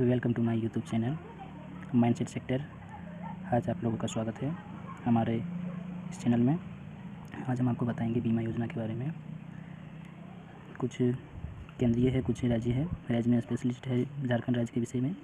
Welcome to my YouTube channel mindset sector. आज आप लोगों का स्वागत है हमारे इस चैनल में। आज हम आपको बताएंगे बीमा योजना के बारे में। कुछ केंद्रीय है, कुछ राज्य है। राज्य में स्पेशलिस्ट है झारखंड राज्य के विषय में।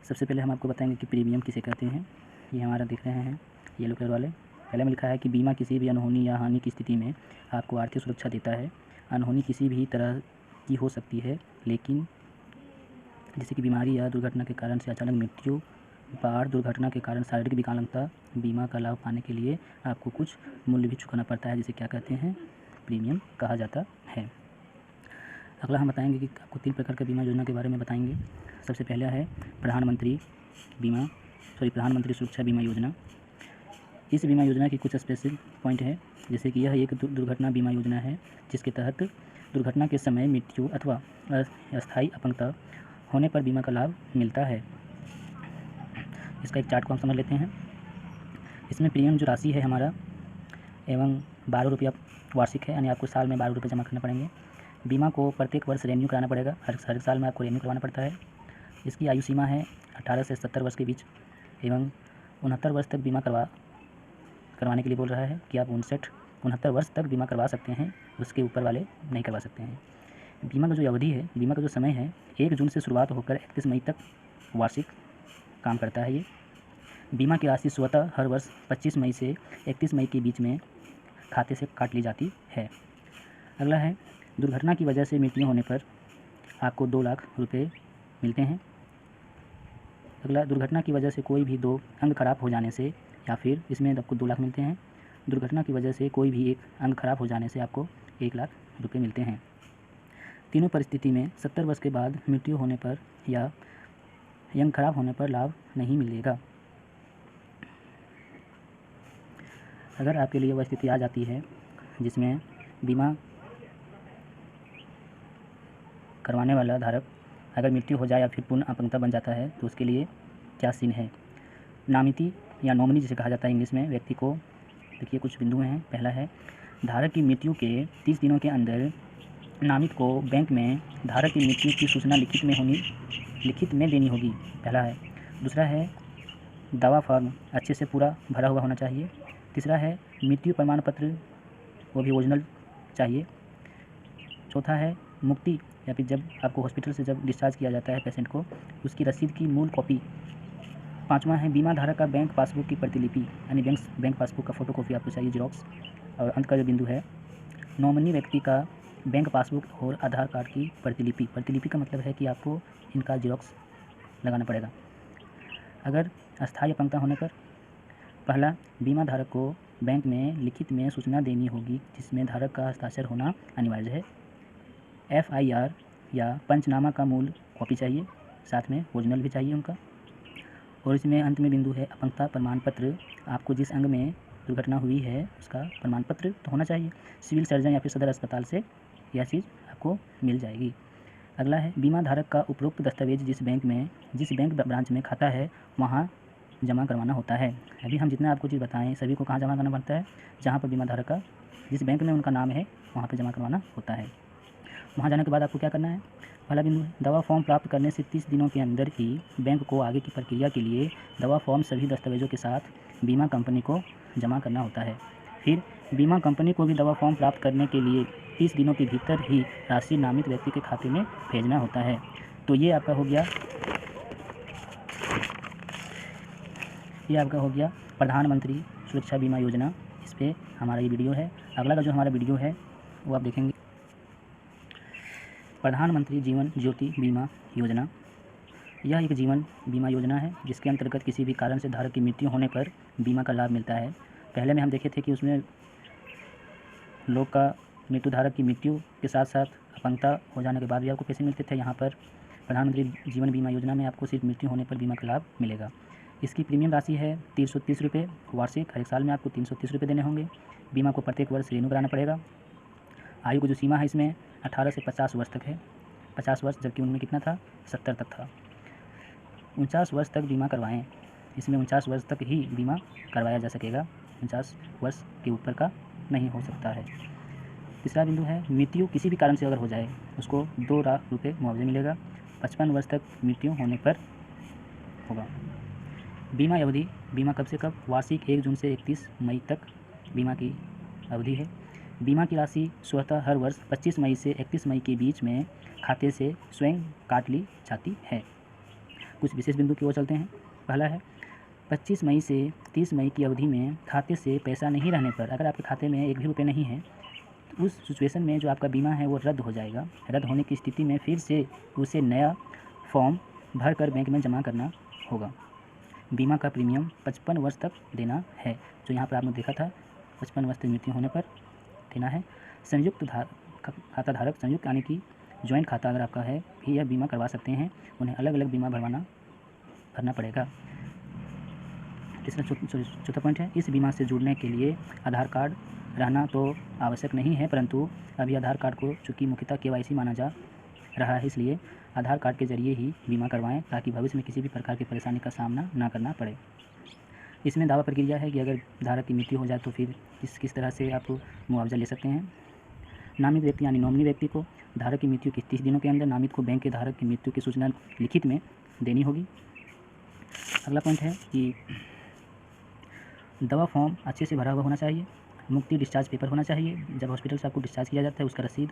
सबसे पहले हम आपको बताएंगे कि प्रीमियम किसे कहते हैं। ये हमारा दिख रहे हैं येलो कलर वाले। पहले में लिखा है कि बीमा किसी भी अनहोनी या हानि की स्थिति में आपको आर्थिक सुरक्षा देता है। अनहोनी किसी भी तरह की हो सकती है, लेकिन जैसे कि बीमारी या दुर्घटना के कारण से अचानक मृत्यु, बाढ़, दुर्घटना के कारण शारीरिक विकलांगता। बीमा का लाभ पाने के लिए आपको कुछ मूल्य भी चुकाना पड़ता है, जिसे क्या कहते हैं, प्रीमियम कहा जाता है। अगला हम बताएंगे कि आपको 3 प्रकार के बीमा योजना के बारे में बताएंगे। सबसे पहला है प्रधानमंत्री सुरक्षा बीमा योजना। इस बीमा योजना की कुछ स्पेशल पॉइंट है, जैसे कि यह एक दुर्घटना बीमा योजना है जिसके तहत दुर्घटना के समय मृत्यु अथवा अस्थायी अपंगता होने पर बीमा का लाभ मिलता है। इसका एक चार्ट को हम समझ लेते हैं। इसमें प्रीमियम जो राशि है हमारा एवं 12 रुपया वार्षिक है, यानी आपको साल में 12 रुपये जमा करना पड़ेंगे। बीमा को प्रत्येक वर्ष रेन्यू कराना पड़ेगा, हर साल में आपको रेन्यू करवाना पड़ता है। इसकी आयु सीमा है 18 से 70 वर्ष के बीच एवं 69 वर्ष तक बीमा करवाने के लिए बोल रहा है कि आप 69 वर्ष तक बीमा करवा सकते हैं, उसके ऊपर वाले नहीं करवा सकते हैं। बीमा का जो अवधि है, बीमा का जो समय है, 1 जून से शुरुआत होकर 31 मई तक वार्षिक काम करता है। ये बीमा की राशि स्वतः हर वर्ष 25 मई से 31 मई के बीच में खाते से काट ली जाती है। अगला है दुर्घटना की वजह से मृत्यु होने पर आपको 2 लाख रुपये मिलते हैं। अगला, दुर्घटना की वजह से कोई भी 2 अंग खराब हो जाने से या फिर इसमें आपको 2 लाख मिलते हैं। दुर्घटना की वजह से कोई भी एक अंग खराब हो जाने से आपको 1 लाख रुपये मिलते हैं। तीनों परिस्थिति में 70 वर्ष के बाद मृत्यु होने पर या अंग खराब होने पर लाभ नहीं मिलेगा। अगर आपके लिए वह स्थिति आ जाती है जिसमें बीमा करवाने वाला धारक अगर मृत्यु हो जाए या फिर पूर्ण अपंगता बन जाता है, तो उसके लिए क्या सीन है। नामिती या नॉमिनी जिसे कहा जाता है इंग्लिश में, व्यक्ति को देखिए कुछ बिंदु हैं। पहला है धारक की मृत्यु के 30 दिनों के अंदर नामित को बैंक में धारक की मृत्यु की सूचना लिखित में देनी होगी, पहला है। दूसरा है दावा फॉर्म अच्छे से पूरा भरा हुआ होना चाहिए। तीसरा है मृत्यु प्रमाण पत्र, वो भी ओरिजिनल चाहिए। चौथा है मुक्ति या फिर जब आपको हॉस्पिटल से जब डिस्चार्ज किया जाता है पेशेंट को, उसकी रसीद की मूल कॉपी। पाँचवा है बीमा धारक का बैंक पासबुक की प्रतिलिपि, यानी बैंक पासबुक का फोटोकॉपी आपको चाहिए, जीरोक्स। और अंत का जो बिंदु है, नॉमिनी व्यक्ति का बैंक पासबुक और आधार कार्ड की प्रतिलिपि का मतलब है कि आपको इनका जीरोक्स लगाना पड़ेगा। अगर अस्थायी अपंगता होने पर, पहला, बीमा धारक को बैंक में लिखित में सूचना देनी होगी जिसमें धारक का हस्ताक्षर होना अनिवार्य है। FIR या पंचनामा का मूल कॉपी चाहिए, साथ में ओरिजिनल भी चाहिए उनका। और इसमें अंत में बिंदु है अपंगता प्रमाण पत्र, आपको जिस अंग में दुर्घटना हुई है उसका प्रमाण पत्र तो होना चाहिए। सिविल सर्जन या फिर सदर अस्पताल से यह चीज़ आपको मिल जाएगी। अगला है बीमा धारक का उपरोक्त दस्तावेज जिस बैंक ब्रांच में खाता है वहाँ जमा करवाना होता है। अभी हम जितना आपको चीज़ बताएं सभी को कहाँ जमा करना पड़ता है, जहाँ पर बीमा धारक का जिस बैंक में उनका नाम है वहाँ पर जमा करवाना होता है। वहाँ जाने के बाद आपको क्या करना है, पहला बिंदु है दवा फॉर्म प्राप्त करने से 30 दिनों के अंदर ही बैंक को आगे की प्रक्रिया के लिए दवा फॉर्म सभी दस्तावेजों के साथ बीमा कंपनी को जमा करना होता है। फिर बीमा कंपनी को भी दवा फॉर्म प्राप्त करने के लिए 30 दिनों के भीतर ही राशि नामित व्यक्ति के खाते में भेजना होता है। तो ये आपका हो गया प्रधानमंत्री सुरक्षा बीमा योजना। इस पर हमारा ये वीडियो है। अगला का जो हमारा वीडियो है वो आप देखेंगे, प्रधानमंत्री जीवन ज्योति बीमा योजना। यह एक जीवन बीमा योजना है जिसके अंतर्गत किसी भी कारण से धारक की मृत्यु होने पर बीमा का लाभ मिलता है। पहले में हम देखे थे कि उसमें लोग का मृत्यु, धारक की मृत्यु के साथ साथ अपंगता हो जाने के बाद भी आपको पैसे मिलते थे। यहाँ पर प्रधानमंत्री जीवन बीमा योजना में आपको सिर्फ मृत्यु होने पर बीमा का लाभ मिलेगा। इसकी प्रीमियम राशि है 330 रुपये वार्षिक। हर एक साल में आपको 330 रुपये देने होंगे। बीमा को प्रत्येक वर्ष रिन्यू कराना पड़ेगा। आयु की जो सीमा है इसमें 18 से 50 वर्ष तक है। 50 वर्ष, जबकि उनमें कितना था, 70 तक था। 49 वर्ष तक बीमा करवाएं। इसमें 49 वर्ष तक ही बीमा करवाया जा सकेगा, 49 वर्ष के ऊपर का नहीं हो सकता है। तीसरा बिंदु है मृत्यु किसी भी कारण से अगर हो जाए उसको 2 लाख रुपये मुआवजा मिलेगा। 55 वर्ष तक मृत्यु होने पर होगा। बीमा अवधि, बीमा कब से कब? वार्षिक 1 जून से 31 मई तक बीमा की अवधि है। बीमा की राशि स्वतः हर वर्ष 25 मई से 31 मई के बीच में खाते से स्वयं काट ली जाती है। कुछ विशेष बिंदु की ओर चलते हैं। पहला है 25 मई से 30 मई की अवधि में खाते से पैसा नहीं रहने पर, अगर आपके खाते में 1 भी रुपये नहीं है तो उस सिचुएशन में जो आपका बीमा है वो रद्द हो जाएगा। रद्द होने की स्थिति में फिर से उसे नया फॉर्म भर कर बैंक में जमा करना होगा। बीमा का प्रीमियम 55 वर्ष तक देना है, जो यहाँ पर आपने देखा था 55 वर्ष तक मृत्यु होने पर देना है। संयुक्त खाता धारक, संयुक्त यानी कि जॉइंट खाता अगर आपका है भी यह बीमा करवा सकते हैं, उन्हें अलग अलग बीमा भरना पड़ेगा। तीसरा चौथा पॉइंट है, इस बीमा से जुड़ने के लिए आधार कार्ड रहना तो आवश्यक नहीं है, परंतु अभी आधार कार्ड को चूँकि मुख्यतः KYC माना जा रहा है, इसलिए आधार कार्ड के जरिए ही बीमा करवाएं ताकि भविष्य में किसी भी प्रकार की परेशानी का सामना ना करना पड़े। इसमें दावा प्रक्रिया है कि अगर धारक की मृत्यु हो जाए तो फिर किस तरह से आप मुआवजा ले सकते हैं। नामित व्यक्ति यानी नॉमिनी व्यक्ति को धारक की मृत्यु के 30 दिनों के अंदर नामित को बैंक के धारक की मृत्यु की सूचना लिखित में देनी होगी। अगला पॉइंट है कि दवा फॉर्म अच्छे से भरा हुआ होना चाहिए। मुक्ति डिस्चार्ज पेपर होना चाहिए। जब हॉस्पिटल से आपको डिस्चार्ज किया जाता है उसका रसीद,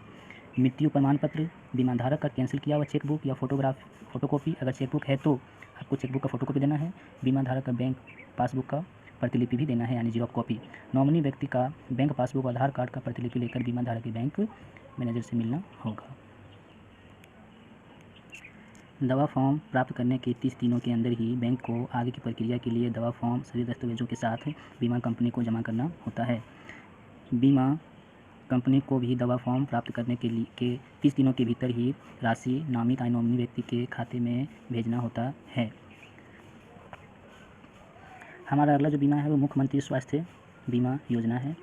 मृत्यु प्रमाण पत्र, बीमा धारक का कैंसिल किया हुआ चेकबुक या फोटोकॉपी, अगर चेकबुक है तो आपको चेकबुक का फोटोकॉपी देना है। बीमा धारक का बैंक पासबुक का प्रतिलिपि भी देना है यानी जीरो कॉपी। नॉमिनी व्यक्ति का बैंक पासबुक, आधार कार्ड का प्रतिलिपि लेकर बीमा धारक के बैंक मैनेजर से मिलना होगा। दवा फॉर्म प्राप्त करने के 30 दिनों के अंदर ही बैंक को आगे की प्रक्रिया के लिए दवा फॉर्म सभी दस्तावेजों के साथ बीमा कंपनी को जमा करना होता है। बीमा कंपनी को भी दवा फॉर्म प्राप्त करने के 30 दिनों के भीतर ही राशि नामित नॉमिनी व्यक्ति के खाते में भेजना होता है। हमारा अगला जो बीमा है वो मुख्यमंत्री स्वास्थ्य बीमा योजना है।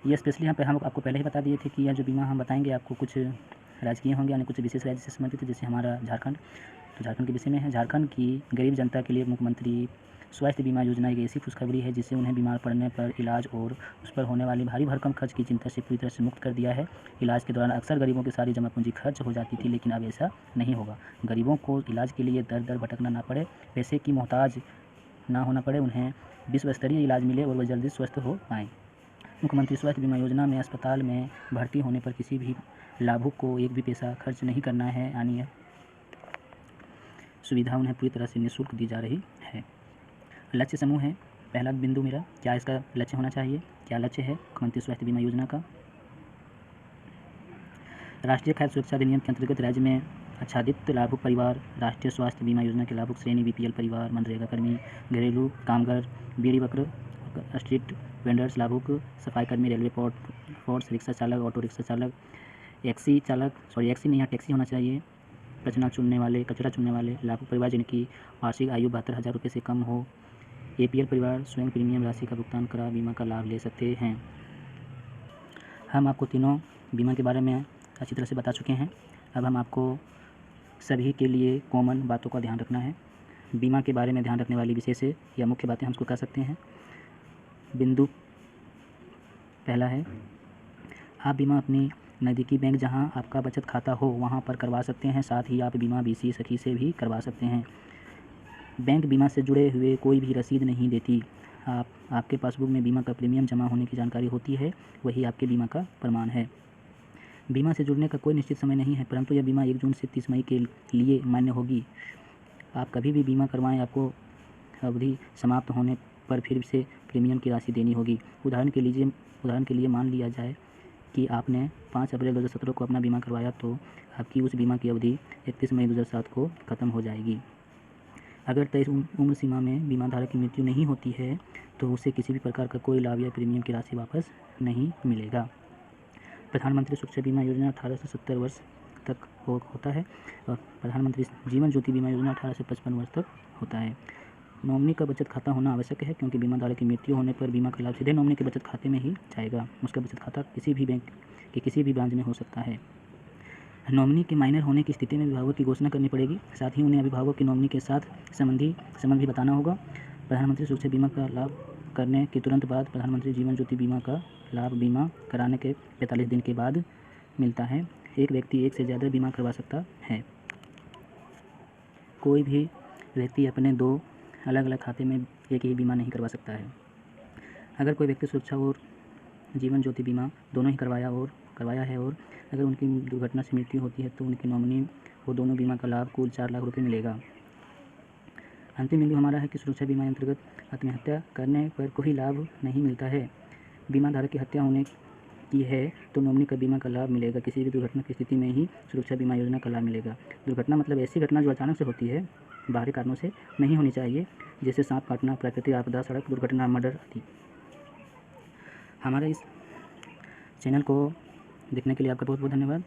ये स्पेशली हम आपको पहले ही बता दिए थे कि यह जो बीमा हम बताएंगे आपको कुछ राजकीय होंगे यानी कुछ विशेष राज्य से संबंधित, जैसे हमारा झारखंड, तो झारखंड के विषय में है। झारखंड की गरीब जनता के लिए मुख्यमंत्री स्वास्थ्य बीमा योजना एक ऐसी खुशखबरी है जिससे उन्हें बीमार पड़ने पर इलाज और उस पर होने वाली भारी भरकम खर्च की चिंता से पूरी तरह से मुक्त कर दिया है। इलाज के दौरान अक्सर गरीबों की सारी जमा पूंजी खर्च हो जाती थी, लेकिन अब ऐसा नहीं होगा। गरीबों को इलाज के लिए दर दर भटकना ना पड़े, पैसे की मोहताज ना होना पड़े, उन्हें विश्व स्तरीय इलाज मिले और वह जल्दी स्वस्थ हो पाएँ। मुख्यमंत्री स्वास्थ्य बीमा योजना में अस्पताल में भर्ती होने पर किसी भी लाभुक को एक भी पैसा खर्च नहीं करना है, यानी यह सुविधा उन्हें पूरी तरह से निःशुल्क दी जा रही है। लक्ष्य समूह है पहला बिंदु मेरा, क्या इसका लक्ष्य होना चाहिए, क्या लक्ष्य है मुख्यमंत्री स्वास्थ्य बीमा योजना का। राष्ट्रीय खाद्य सुरक्षा अधिनियम के अंतर्गत राज्य में आच्छादित लाभुक परिवार राष्ट्रीय स्वास्थ्य बीमा योजना के लाभुक श्रेणी BPL परिवार, मनरेगा कर्मी, घरेलू कामगार, बीड़ी बकर, स्ट्रीट वेंडर्स लाभुक, सफाई कर्मी, रेलवे फोर्स, रिक्शा चालक, ऑटो रिक्शा चालक, टैक्सी नहीं है, टैक्सी होना चाहिए, कचरा चुनने वाले लाभुक परिवार जिनकी वार्षिक आयु 72,000 रुपये से कम हो। APL परिवार स्वयं प्रीमियम राशि का भुगतान करा बीमा का लाभ ले सकते हैं। हम आपको तीनों बीमा के बारे में अच्छी तरह से बता चुके हैं। अब हम आपको सभी के लिए कॉमन बातों का ध्यान रखना है। बीमा के बारे में ध्यान रखने वाली विशेष या मुख्य बातें हम उसको कह सकते हैं। बिंदु पहला है, आप बीमा अपनी नज़दीकी बैंक जहां आपका बचत खाता हो वहां पर करवा सकते हैं। साथ ही आप बीमा BC सखी से भी करवा सकते हैं। बैंक बीमा से जुड़े हुए कोई भी रसीद नहीं देती। आपके पासबुक में बीमा का प्रीमियम जमा होने की जानकारी होती है, वही आपके बीमा का प्रमाण है। बीमा से जुड़ने का कोई निश्चित समय नहीं है, परंतु यह बीमा 1 जून से 30 मई के लिए मान्य होगी। आप कभी भी बीमा करवाएं, आपको अवधि समाप्त होने पर फिर से प्रीमियम की राशि देनी होगी। उदाहरण के लिए मान लिया जाए कि आपने 5 अप्रैल 2017 को अपना बीमा करवाया, तो आपकी उस बीमा की अवधि 31 मई 2007 को ख़त्म हो जाएगी। अगर तय उम्र सीमा में बीमा धारक की मृत्यु नहीं होती है तो उसे किसी भी प्रकार का कोई लाभ या प्रीमियम की राशि वापस नहीं मिलेगा। प्रधानमंत्री सुरक्षा बीमा योजना 18 से 70 वर्ष तक होता है और प्रधानमंत्री जीवन ज्योति बीमा योजना 18 से 55 वर्ष तक होता है। नॉमिनी का बचत खाता होना आवश्यक है, क्योंकि बीमा धारक की मृत्यु होने पर बीमा का लाभ सीधे नॉमिनी के बचत खाते में ही जाएगा। उसका बचत खाता किसी भी बैंक के किसी भी ब्रांच में हो सकता है। नॉमिनी के माइनर होने की स्थिति में अभिभावक की घोषणा करनी पड़ेगी। साथ ही उन्हें अभिभावक की नॉमिनी के साथ संबंध भी बताना होगा। प्रधानमंत्री सुरक्षा बीमा का लाभ करने के तुरंत बाद प्रधानमंत्री जीवन ज्योति बीमा का लाभ बीमा कराने के 45 दिन के बाद मिलता है। एक व्यक्ति एक से ज़्यादा बीमा करवा सकता है। कोई भी व्यक्ति अपने 2 अलग अलग खाते में एक ही बीमा नहीं करवा सकता है। अगर कोई व्यक्ति सुरक्षा और जीवन ज्योति बीमा दोनों ही करवाया है और अगर उनकी दुर्घटना से मृत्यु होती है तो उनके नॉमिनी को दोनों बीमा का लाभ कुल 4 लाख रुपये मिलेगा। अंतिम बिंदु हमारा है कि सुरक्षा बीमा अंतर्गत आत्महत्या करने पर कोई लाभ नहीं मिलता है। बीमा धारक की हत्या होने की है तो नॉमिनी का बीमा का लाभ मिलेगा। किसी भी दुर्घटना की स्थिति में ही सुरक्षा बीमा योजना का लाभ मिलेगा। दुर्घटना मतलब ऐसी घटना जो अचानक से होती है, बाहरी कारणों से नहीं होनी चाहिए, जैसे सांप काटना, प्राकृतिक आपदा, सड़क दुर्घटना, मर्डर आदि। हमारे इस चैनल को देखने के लिए आपका बहुत बहुत धन्यवाद।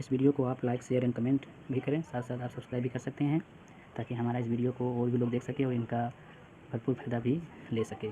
इस वीडियो को आप लाइक, शेयर एंड कमेंट भी करें, साथ साथ आप सब्सक्राइब भी कर सकते हैं ताकि हमारा इस वीडियो को और भी लोग देख सकें और इनका भरपूर फ़ायदा भी ले सके।